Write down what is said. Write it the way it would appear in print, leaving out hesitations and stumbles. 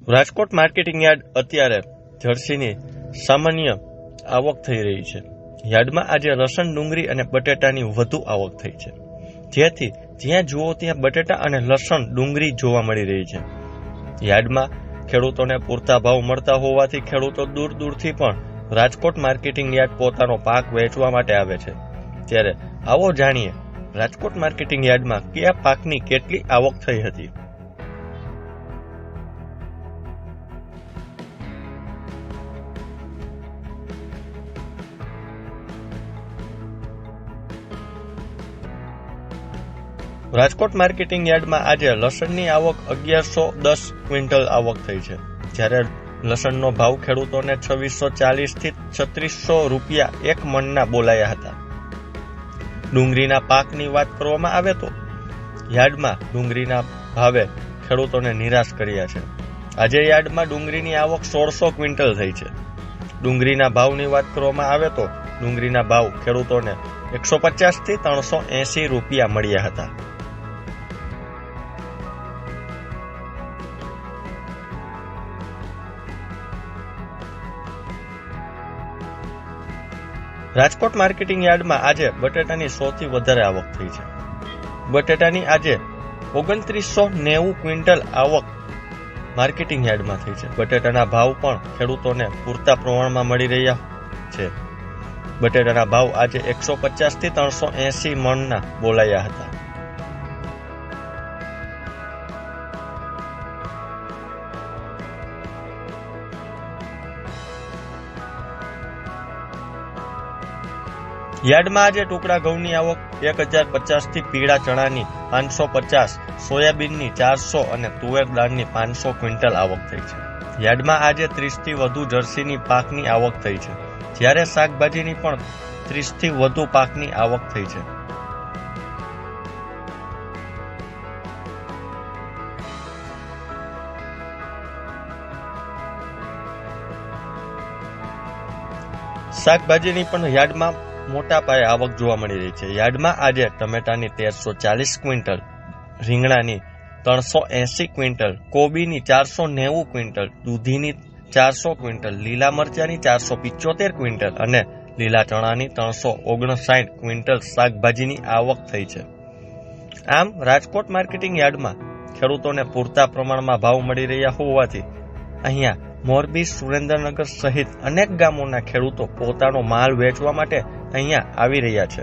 Rajkot marketing yard અત્યારે જર્સીની સામાન્ય આવક થઈ રહી છે. યાર્ડમાં આજે લસણ, ડુંગળી અને બટેટાની વધુ આવક થઈ છે, જેથી જ્યાં જુઓ ત્યાં બટેટા અને લસણ, ડુંગળી જોવા મળી રહી છે. યાર્ડમાં ખેડૂતોને પૂરતા ભાવ મળતા હોવાથી ખેડૂતો દૂર દૂરથી પણ રાજકોટ માર્કેટિંગ યાર્ડ પોતાનો પાક વેચવા માટે આવે છે. ત્યારે આવો જાણીએ રાજકોટ માર્કેટિંગ યાર્ડમાં કયા પાકની કેટલી આવક થઈ હતી. રાજકોટ માર્કેટિંગ યાર્ડમાં આજે લસણની આવક 1110 ક્વિન્ટલ આવક થઈ છે, જ્યારે લસણનો ભાવ ખેડૂતોને 2640 થી 3600 રૂપિયા એક મણના બોલાયા હતા. ડુંગળીના પાકની વાત કરવામાં આવે તો યાર્ડમાં ડુંગળીના ભાવે ખેડૂતોને નિરાશ કર્યા છે. આજે યાર્ડમાં ડુંગળીની આવક 1600 ક્વિન્ટલ થઈ છે. ડુંગળીના ભાવની વાત કરવામાં આવે તો ડુંગળીના ભાવ ખેડૂતોને 150 થી 380 રૂપિયા મળ્યા હતા. રાજકોટ માર્કેટિંગ યાર્ડમાં આજે બટેટાની સૌથી વધારે આવક થઈ છે. બટેટાની આજે 2990 ક્વિન્ટલ આવક માર્કેટિંગ યાર્ડમાં થઈ છે. બટેટાના ભાવ પણ ખેડૂતોને પૂરતા પ્રમાણમાં મળી રહ્યા છે. બટેટાના ભાવ આજે 150 થી 380 મણના બોલાયા હતા. યાર્ડમાં આજે ટુકડા ઘઉંની આવક 1050 થી પીળા ચણાની 550, સોયાબીનની 400 અને તુવેર દાળની 500 ક્વિન્ટલ આવક થઈ છે. યાર્ડમાં આજે 30 થી વધુ જર્સીની પાકની આવક થઈ છે, જ્યારે શાકભાજીની પણ 30 થી વધુ પાકની આવક થઈ છે. શાકભાજીની પણ યાર્ડમાં મોટા પાયે આવક જોવા મળી રહી છે. યાર્ડમાં આજે ટમેટાની 1340 ક્વિન્ટલ, રીંગણાની 380 ક્વિન્ટલ, કોબીની 490 ક્વિન્ટલ, દૂધીની 400 ક્વિન્ટલ, લીલા મરચાની 475 ક્વિન્ટલ અને લીલા ચણાની 359 ક્વિન્ટલ શાકભાજીની આવક થઈ છે. આમ રાજકોટ માર્કેટિંગ યાર્ડમાં ખેડૂતોને પૂરતા પ્રમાણમાં ભાવ મળી રહ્યા હોવાથી અહીંયા મોરબી, સુરેન્દ્રનગર સહિત અનેક ગામોના ખેડૂતો પોતાનો માલ વેચવા માટે અહીંયા આવી રહ્યા છે.